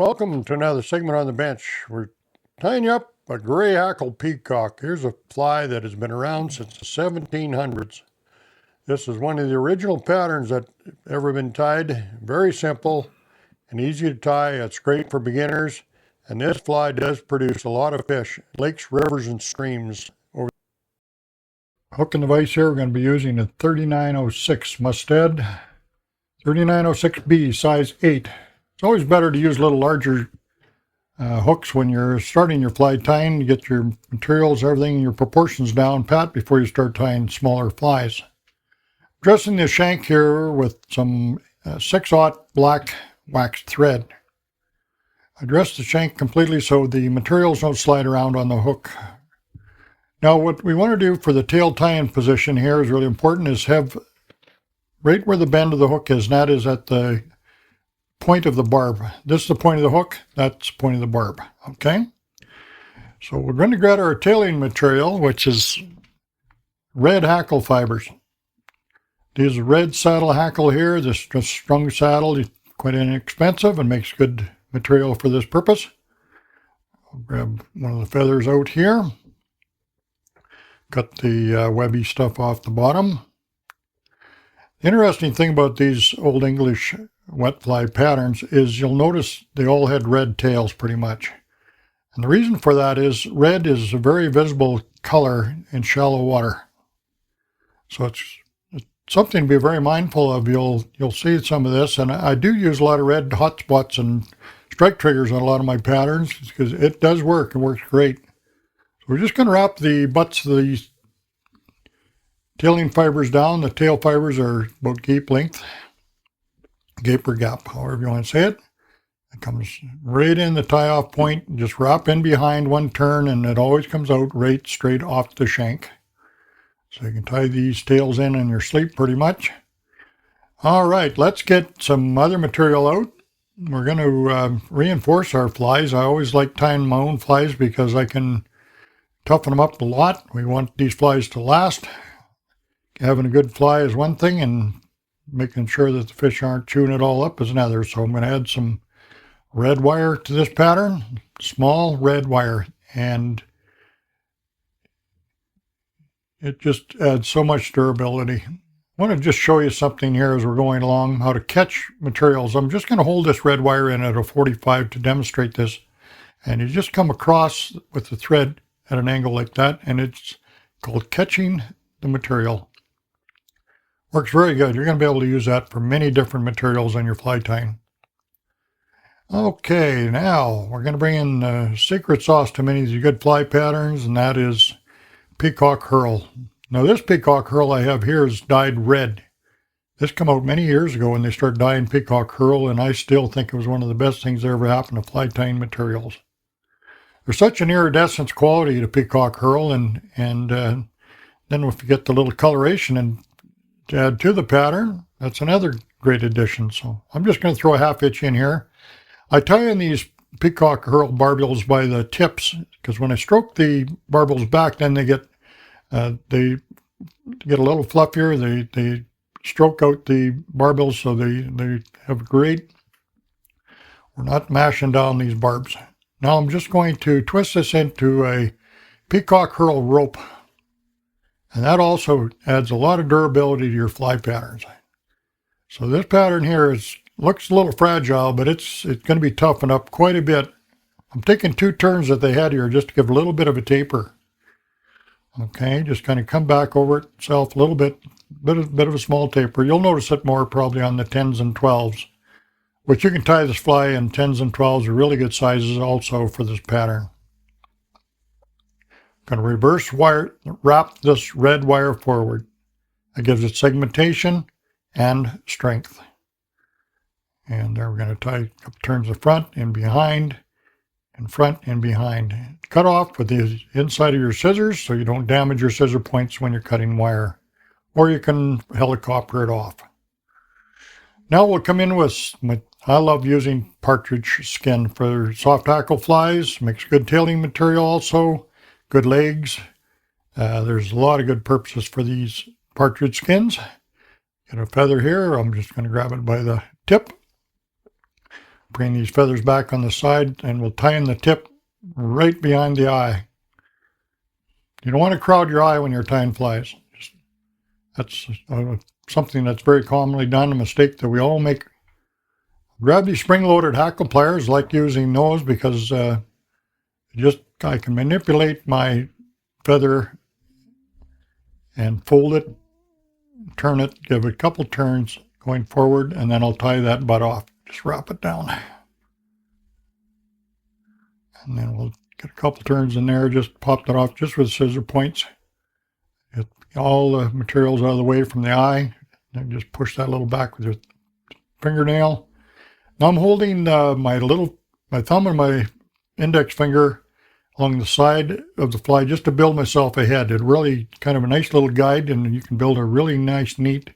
Welcome to another segment on the bench. We're tying you up a Gray Hackle Peacock. Here's a fly that has been around since the 1700s. This is one of the original patterns that ever been tied. Very simple and easy to tie. It's great for beginners. And this fly does produce a lot of fish, lakes, rivers, and streams. Hook and the vise here, we're going to be using a 3906 Mustad. 3906B, size 8. It's always better to use a little larger hooks when you're starting your fly tying. You get your materials, everything, your proportions down pat before you start tying smaller flies. Dressing the shank here with some 6/0 black waxed thread. I dress the shank completely so the materials don't slide around on the hook. Now what we want to do for the tail tie-in position here is really important, is have right where the bend of the hook is, and that is at the point of the barb. This is the point of the hook, that's the point of the barb. Okay? So we're going to grab our tailing material, which is red hackle fibers. These are red saddle hackle here, this just strung saddle, quite inexpensive and makes good material for this purpose. I'll grab one of the feathers out here. Cut the webby stuff off the bottom. The interesting thing about these Old English wet fly patterns is you'll notice they all had red tails pretty much. And the reason for that is red is a very visible color in shallow water. So it's something to be very mindful of. You'll see some of this, and I do use a lot of red hot spots and strike triggers on a lot of my patterns because it does work. It works great. So we're just going to wrap the butts of the tailing fibers down. The tail fibers are about gape length. Gape or gap, however you want to say it. It comes right in the tie-off point. Just wrap in behind one turn, and it always comes out right straight off the shank. So you can tie these tails in your sleep pretty much. All right, let's get some other material out. We're going to reinforce our flies. I always like tying my own flies because I can toughen them up a lot. We want these flies to last. Having a good fly is one thing, and making sure that the fish aren't chewing it all up is another. So I'm going to add some red wire to this pattern, small red wire, and it just adds so much durability. I want to just show you something here as we're going along, how to catch materials. I'm just going to hold this red wire in at a 45 to demonstrate this. And you just come across with the thread at an angle like that, and it's called catching the material. Works very good. You're going to be able to use that for many different materials on your fly tying. Okay, now we're going to bring in the secret sauce to many of these good fly patterns, and that is peacock herl. Now this peacock herl I have here is dyed red. This came out many years ago when they started dyeing peacock herl, and I still think it was one of the best things that ever happened to fly tying materials. There's such an iridescence quality to peacock herl, and then if you get the little coloration and to add to the pattern, that's another great addition. So I'm just going to throw a half inch in here. I tie in these peacock herl barbels by the tips, because when I stroke the barbels back, then they get a little fluffier. They stroke out the barbels, so they have great. We're not mashing down these barbs. Now I'm just going to twist this into a peacock herl rope. And that also adds a lot of durability to your fly patterns. So this pattern here looks a little fragile, but it's going to be toughened up quite a bit. I'm taking 2 turns that they had here just to give a little bit of a taper. Okay, just kind of come back over itself a little bit of a small taper. You'll notice it more probably on the 10s and 12s, which you can tie this fly in 10s and 12s are really good sizes also for this pattern. Going to reverse wire, wrap this red wire forward. That gives it segmentation and strength. And there we're going to tie a couple turns of front and behind, and front and behind. Cut off with the inside of your scissors so you don't damage your scissor points when you're cutting wire. Or you can helicopter it off. Now we'll come in with, I love using partridge skin for soft hackle flies. Makes good tailing material also. Good legs. There's a lot of good purposes for these partridge skins. Get a feather here. I'm just going to grab it by the tip. Bring these feathers back on the side, and we'll tie in the tip right behind the eye. You don't want to crowd your eye when you're tying flies. That's something that's very commonly done, a mistake that we all make. Grab these spring-loaded hackle pliers. I like using those because I can manipulate my feather and fold it, turn it, give it a couple turns going forward, and then I'll tie that butt off. Just wrap it down. And then we'll get a couple turns in there, just pop that off just with scissor points. Get all the materials out of the way from the eye. And just push that a little back with your fingernail. Now I'm holding my thumb and my index finger along the side of the fly just to build myself a head. It's really kind of a nice little guide, and you can build a really nice, neat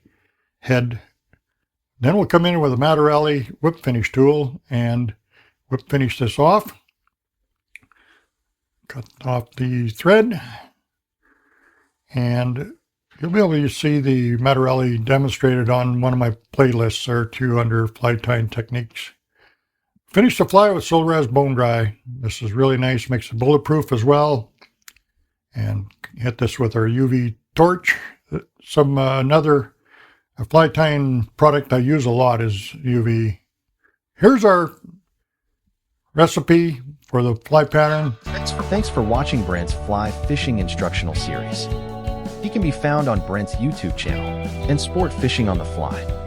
head. Then we'll come in with a Matarelli whip finish tool and whip finish this off. Cut off the thread, and you'll be able to see the Matarelli demonstrated on one of my playlists or two under fly tying techniques. Finish the fly with Solraz Bone Dry. This is really nice, makes it bulletproof as well. And hit this with our UV torch. Another fly tying product I use a lot is UV. Here's our recipe for the fly pattern. Thanks for watching Brent's fly fishing instructional series. He can be found on Brent's YouTube channel and Sport Fishing on the Fly.